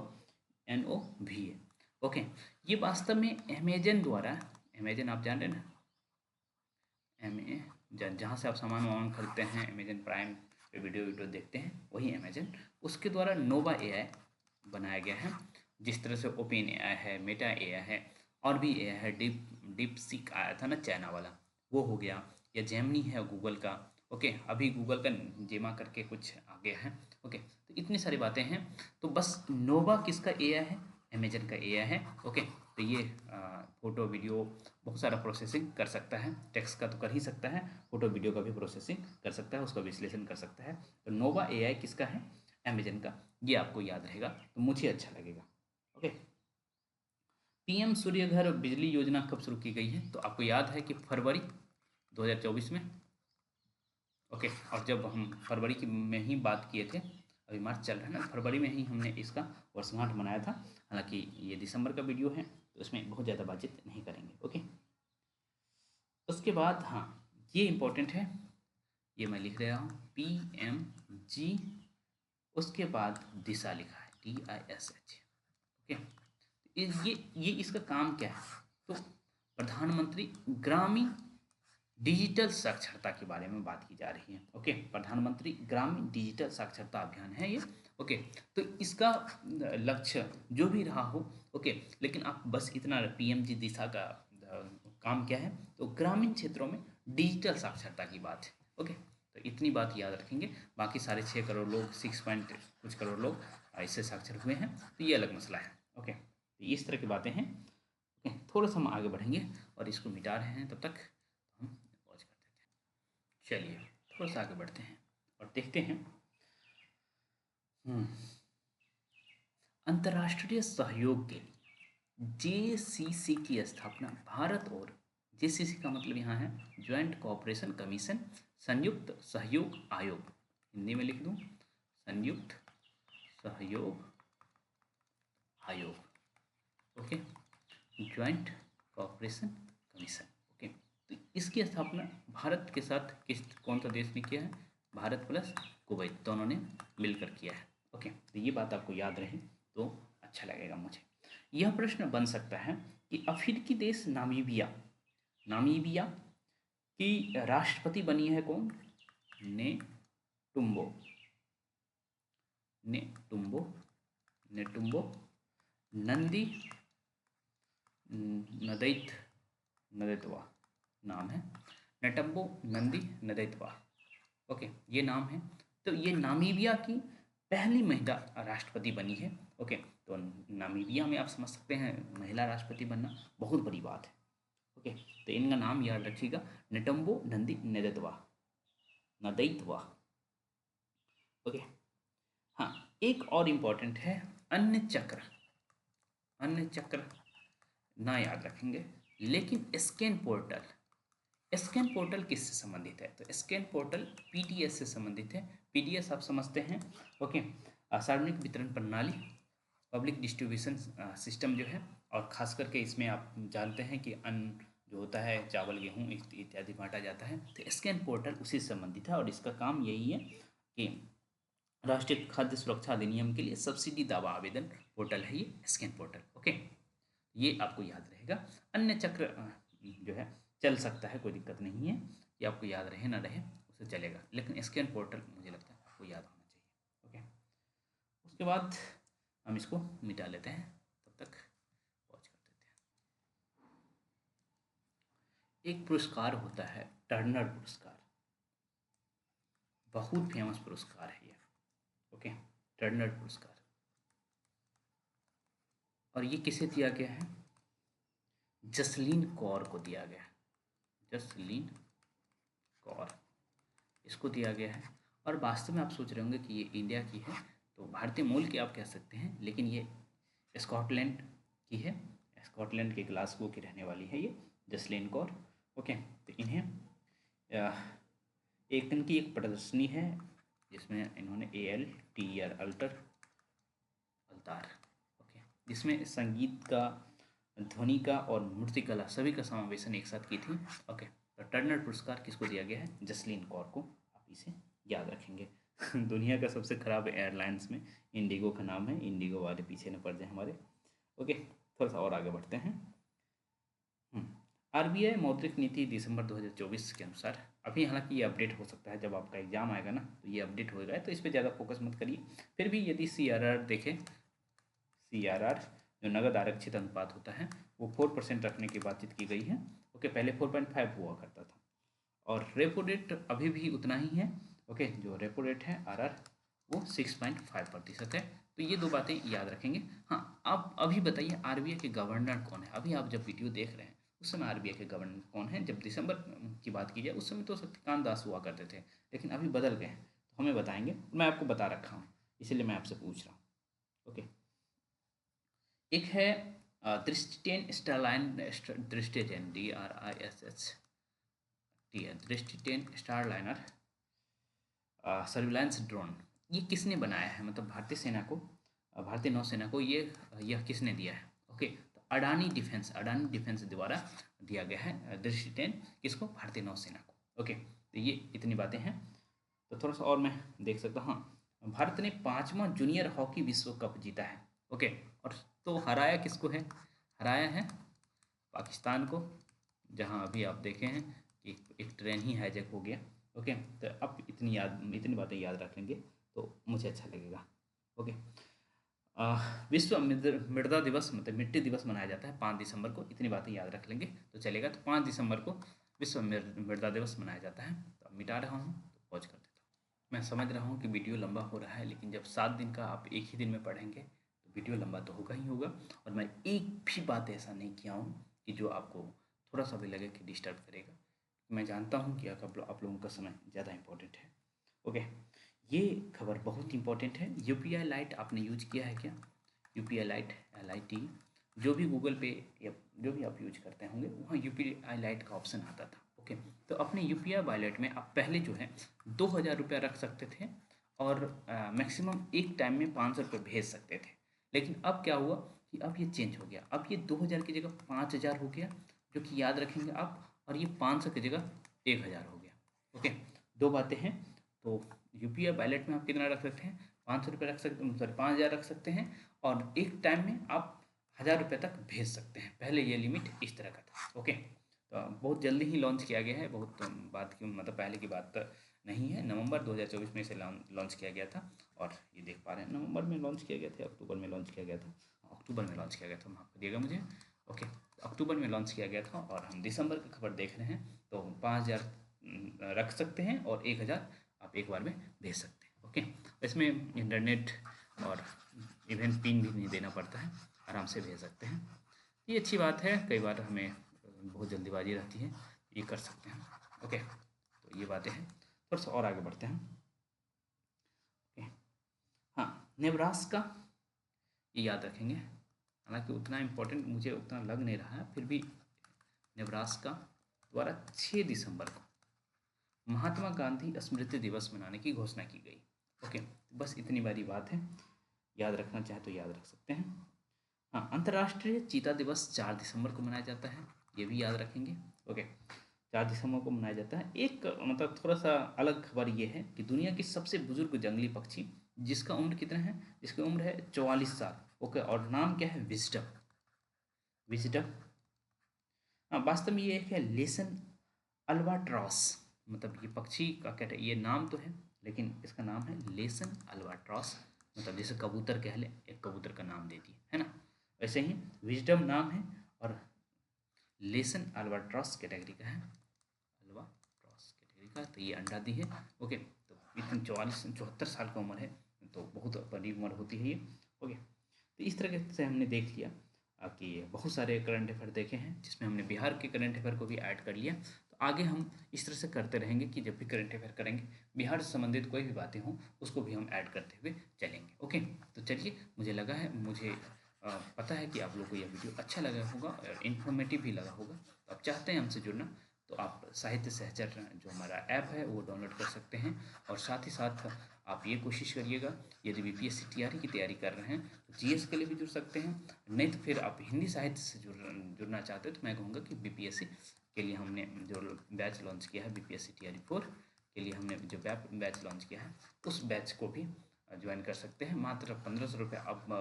NOVA। ओके, ये वास्तव में अमेजन द्वारा, अमेजन आप जान रहे हैं ना, जहाँ से आप सामान वामान खरीदते हैं, अमेजन प्राइम पे वीडियो देखते हैं, वही अमेजन, उसके द्वारा नोवा AI बनाया गया है। जिस तरह से ओपन AI है, मेटा AI है, और भी AI है, डीप सीक आया था ना चाइना वाला, वो हो गया, या जेमिनी है गूगल का। ओके, अभी गूगल का जेमा करके कुछ आ गया है। ओके, तो इतनी सारी बातें हैं। तो बस नोवा किसका AI है, अमेजन का AI है। ओके, तो ये फोटो वीडियो बहुत सारा प्रोसेसिंग कर सकता है, टेक्स्ट का तो कर ही सकता है, फोटो वीडियो का भी प्रोसेसिंग कर सकता है, उसका विश्लेषण कर सकता है। तो नोवा AI किसका है, अमेजन का। ये आपको याद रहेगा तो मुझे अच्छा लगेगा। ओके, PM सूर्य घर बिजली योजना कब शुरू की गई है, तो आपको याद है कि फरवरी 2024 में। ओके, और जब हम फरवरी की में ही बात किए थे, अभी मार्च चल रहा है ना, फरवरी में ही हमने इसका वर्षगांठ मनाया था। हालांकि ये दिसंबर का वीडियो है, तो इसमें बहुत ज़्यादा बातचीत नहीं करेंगे। ओके, उसके बाद हाँ, ये इम्पोर्टेंट है, ये मैं लिख रहा हूँ, PMG, उसके बाद दिशा लिखा है, DISH। ओके, ये इसका काम क्या है, तो प्रधानमंत्री ग्रामीण डिजिटल साक्षरता के बारे में बात की जा रही है। ओके, प्रधानमंत्री ग्रामीण डिजिटल साक्षरता अभियान है ये। ओके, तो इसका लक्ष्य जो भी रहा हो, ओके, लेकिन आप बस इतना, PMG दिशा का काम क्या है, तो ग्रामीण क्षेत्रों में डिजिटल साक्षरता की बात है। ओके, तो इतनी बात याद रखेंगे, बाकी सारे 6 करोड़ लोग, 6 पॉइंट कुछ करोड़ लोग इससे साक्षर हुए हैं, तो ये अलग मसला है। ओके, तो इस तरह की बातें हैं। ओके, थोड़ा सा हम आगे बढ़ेंगे, और इसको मिटा रहे हैं, तब तक हम पॉज कर देते हैं। चलिए थोड़ा सा आगे बढ़ते हैं और देखते हैं। अंतर्राष्ट्रीय सहयोग के लिए JCC की स्थापना भारत और, JCC का मतलब यहाँ है ज्वाइंट कोऑपरेशन कमीशन, संयुक्त सहयोग आयोग, हिंदी में लिख दूँ, संयुक्त सहयोग आयोग। Okay, joint cooperation commission. Okay, तो इसकी स्थापना भारत के साथ कौन सा देश ने किया है? भारत प्लस कुवैत दोनों ने मिलकर किया है। ओके, तो ये बात आपको याद रहे तो अच्छा लगेगा मुझे। यह प्रश्न बन सकता है कि अफ्रीकी देश नामीबिया, नामीबिया की राष्ट्रपति बनी है कौन? नेटुम्बो, नेटुम्बो, नेटुम्बो नंदी नदैत नदैतवा नाम है, नेटम्बो नंदी नदैतवा। ओके, ये नाम है। तो ये नामीबिया की पहली महिला राष्ट्रपति बनी है। ओके, तो नामीबिया में आप समझ सकते हैं महिला राष्ट्रपति बनना बहुत बड़ी बात है। ओके, तो इनका नाम याद रखिएगा, नेटम्बो नंदी नदैतवा, नदैतवा। ओके, हाँ, एक और इम्पॉर्टेंट है अन्य चक्र, अन्य चक्र ना याद रखेंगे, लेकिन स्कैन पोर्टल, स्कैन पोर्टल किससे संबंधित है? तो स्कैन पोर्टल पीडीएस से संबंधित है। पीडीएस आप समझते हैं, ओके, सार्वजनिक वितरण प्रणाली, पब्लिक डिस्ट्रीब्यूशन सिस्टम जो है, और खास करके इसमें आप जानते हैं कि अन्न जो होता है, चावल गेहूँ इत्यादि बांटा जाता है। तो स्कैन पोर्टल उसी से संबंधित है और इसका काम यही है कि राष्ट्रीय खाद्य सुरक्षा अधिनियम के लिए सब्सिडी दावा आवेदन पोर्टल है ये स्कैन पोर्टल। ओके, ये आपको याद रहेगा। अन्य चक्र जो है चल सकता है, कोई दिक्कत नहीं है, ये आपको याद रहे ना रहे उसे चलेगा, लेकिन स्कैन पोर्टल मुझे लगता है आपको याद होना चाहिए। ओके, उसके बाद हम इसको मिटा लेते हैं, तब तक पॉज कर देते हैं। एक पुरस्कार होता है टर्नर पुरस्कार, बहुत फेमस पुरस्कार है ये। ओके, टर्नर पुरस्कार, और ये किसे दिया गया है? जसलीन कौर को दिया गया है, जसलीन कौर, इसको दिया गया है। और वास्तव में आप सोच रहे होंगे कि ये इंडिया की है, तो भारतीय मूल की आप कह सकते हैं, लेकिन ये स्कॉटलैंड की है, स्कॉटलैंड के ग्लासगो की रहने वाली है ये जसलीन कौर। ओके, तो इन्हें एक दिन की एक प्रदर्शनी है जिसमें इन्होंने ALTER अल्टर अल्तार, ओके, जिसमें संगीत का, ध्वनि का और मूर्ति कला सभी का समावेशन एक साथ की थी। ओके, तो टर्नर पुरस्कार किसको दिया गया है? जसलीन कौर को, आप इसे याद रखेंगे। दुनिया का सबसे खराब एयरलाइंस में इंडिगो का नाम है, इंडिगो वाले पीछे न पड़ जाए हमारे। ओके, थोड़ा सा और आगे बढ़ते हैं। RBI मौद्रिक नीति दिसंबर 2024 के अनुसार, अभी हालांकि ये अपडेट हो सकता है, जब आपका एग्जाम आएगा ना तो ये अपडेट होएगा, तो इस पर ज़्यादा फोकस मत करिए। फिर भी यदि CRR देखें, CRR जो नगद आरक्षित अनुपात होता है वो 4% रखने की बातचीत की गई है। ओके, पहले 4.5 हुआ करता था, और रेपो रेट अभी भी उतना ही है। ओके, जो रेपो रेट है RR वो 6.5% है। तो ये दो बातें याद रखेंगे। हाँ, आप अभी बताइए RBI के गवर्नर कौन है? अभी आप जब वीडियो देख रहे हैं उस समय RBI के गवर्नर कौन है? जब दिसंबर की बात की जाए उस समय तो शक्तिकांत दास हुआ करते थे, लेकिन अभी बदल गए हैं, तो हमें बताएंगे। मैं आपको बता रखा हूँ, इसीलिए मैं आपसे पूछ रहा हूँ। ओके, एक है Drishti ten starline, Drishti ten DRISH, Drishti ten starliner surveillance drone. ये किसने बनाया है? मतलब भारतीय सेना को, भारतीय नौसेना को यह किसने दिया है? ओके, तो अडानी डिफेंस द्वारा दिया गया है दृष्टिटेन, किसको? भारतीय नौसेना को। ओके, तो ये इतनी बातें हैं। तो थोड़ा सा और मैं देख सकता हूँ। हाँ, भारत ने 5वां जूनियर हॉकी विश्व कप जीता है। ओके, और तो हराया किसको है? हराया है पाकिस्तान को, जहाँ अभी आप देखे हैं कि एक ट्रेन ही हाईजैक हो गया। ओके, तो अब इतनी बातें याद रख लेंगे तो मुझे अच्छा लगेगा। ओके, विश्व मृदा दिवस, मतलब मिट्टी दिवस मनाया जाता है 5 दिसंबर को, इतनी बातें याद रख लेंगे तो चलेगा। तो 5 दिसंबर को विश्व मृदा दिवस मनाया जाता है। तो अब मिटा रहा हूँ, तो पॉज कर देता हूँ। मैं समझ रहा हूँ कि वीडियो लंबा हो रहा है, लेकिन जब 7 दिन का आप एक ही दिन में पढ़ेंगे तो वीडियो लंबा तो होगा ही होगा। और मैं एक भी बात ऐसा नहीं किया हूँ कि जो आपको थोड़ा सा भी लगे कि डिस्टर्ब करेगा। मैं जानता हूँ कि आप लोगों का समय ज़्यादा इंपॉर्टेंट है। ओके, ये खबर बहुत इंपॉर्टेंट है। UPI लाइट आपने यूज किया है क्या? UPI लाइट, LIT, जो भी गूगल पे या जो भी आप यूज करते होंगे वहाँ UPI लाइट का ऑप्शन आता था। ओके, तो अपने UPI वॉलेट में आप पहले जो है 2000 रुपया रख सकते थे, और मैक्सिमम एक टाइम में 500 रुपये भेज सकते थे। लेकिन अब क्या हुआ कि अब ये चेंज हो गया, अब ये 2000 की जगह 5000 हो गया, जो कि याद रखेंगे आप और ये 500 की जगह 1000 हो गया। ओके, दो बातें हैं। तो यूपीआई वॉलेट में आप कितना रख सकते हैं, 500 रुपये रख सकते, सॉरी 5000 रख सकते हैं, और एक टाइम में आप 1000 रुपये तक भेज सकते हैं। पहले ये लिमिट इस तरह का था। ओके, तो बहुत जल्दी ही लॉन्च किया गया है, बहुत बात की मतलब पहले की बात नहीं है। नवंबर 2024 में इसे लॉन्च किया गया था, और ये देख पा रहे हैं नवंबर में लॉन्च किया गया था, अक्टूबर में लॉन्च किया गया था, अक्टूबर में लॉन्च किया गया था, माफ़ करिएगा मुझे। ओके, अक्टूबर में लॉन्च किया गया था और हम दिसंबर की खबर देख रहे हैं। तो 5000 रख सकते हैं और 1000 आप एक बार में भेज सकते हैं। ओके, इसमें इंटरनेट और इवेंट पिन भी नहीं देना पड़ता है, आराम से भेज सकते हैं। ये अच्छी बात है, कई बार हमें बहुत जल्दीबाजी रहती है, ये कर सकते हैं। ओके, तो ये बातें हैं। थोड़ा सा और आगे बढ़ते हैं। ओके, हाँ, नेब्रास्का ये याद रखेंगे, हालांकि उतना इम्पोर्टेंट मुझे उतना लग नहीं रहा है, फिर भी नेब्रास्का द्वारा 6 दिसंबर को महात्मा गांधी स्मृति दिवस मनाने की घोषणा की गई। ओके, बस इतनी बारी बात है, याद रखना चाहे तो याद रख सकते हैं। हाँ, अंतर्राष्ट्रीय चीता दिवस 4 दिसंबर को मनाया जाता है, ये भी याद रखेंगे। ओके, 4 दिसंबर को मनाया जाता है। एक मतलब थोड़ा सा अलग खबर ये है कि दुनिया की सबसे बुजुर्ग जंगली पक्षी, जिसका उम्र कितना है, जिसकी उम्र है 44 साल। ओके, और नाम क्या है, विजडम। विजडम, हाँ, वास्तव में ये एक है लेसन अल्बाट्रॉस। मतलब ये पक्षी का क्या है, ये नाम तो है लेकिन इसका नाम है लेसन अल्बाट्रॉस। मतलब जैसे कबूतर कह ले, एक कबूतर का नाम दे दिए, है ना, वैसे ही विजडम नाम है, और लेसन अल्बाट्रॉस कैटेगरी का है, अल्बाट्रॉस कैटेगरी का। तो ये अंडा दी है। ओके, तो इतनी 74 साल की उम्र है, तो बहुत बड़ी उम्र होती है ये। ओके, तो इस तरह से हमने देख लिया कि बहुत सारे करंट अफेयर देखे हैं, जिसमें हमने बिहार के करंट अफेयर को भी ऐड कर लिया। तो आगे हम इस तरह से करते रहेंगे कि जब भी करंट अफेयर करेंगे, बिहार से संबंधित कोई भी बातें हों उसको भी हम ऐड करते हुए चलेंगे। ओके, तो चलिए, मुझे पता है कि आप लोग को यह वीडियो अच्छा लगा होगा और इन्फॉर्मेटिव भी लगा होगा। तो आप चाहते हैं हमसे जुड़ना, तो आप साहित्य सहचर जो हमारा ऐप है वो डाउनलोड कर सकते हैं, और साथ ही साथ आप ये कोशिश करिएगा, यदि बीपीएससी टीआरई की तैयारी कर रहे हैं तो जीएस के लिए भी जुड़ सकते हैं। नहीं तो फिर आप हिंदी साहित्य से जुड़ना चाहते हो तो मैं कहूँगा कि बीपीएससी के लिए हमने जो बैच लॉन्च किया है, बीपीएससी टीआरई 4 के लिए हमने जो बैच लॉन्च किया है, उस बैच को भी ज्वाइन कर सकते हैं। मात्र 1500 रुपये। अब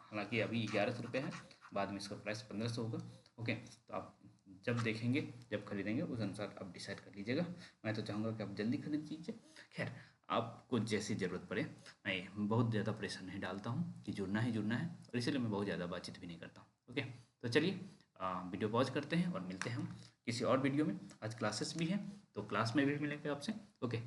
हालांकि अभी 1100 रुपये है, बाद में इसका प्राइस 1500 होगा। ओके, तो आप जब देखेंगे, जब खरीदेंगे, उस अनुसार आप डिसाइड कर लीजिएगा। मैं तो चाहूँगा कि आप जल्दी खरीद लीजिए। खैर, आपको जैसी ज़रूरत पड़े, मैं बहुत ज़्यादा प्रेशर नहीं डालता हूँ कि जुड़ना ही जुड़ना है, और इसलिए मैं बहुत ज़्यादा बातचीत भी नहीं करता हूँ। ओके, तो चलिए वीडियो पॉज करते हैं और मिलते हैं हम किसी और वीडियो में। आज क्लासेस भी हैं, तो क्लास में भी मिलेंगे आपसे। ओके।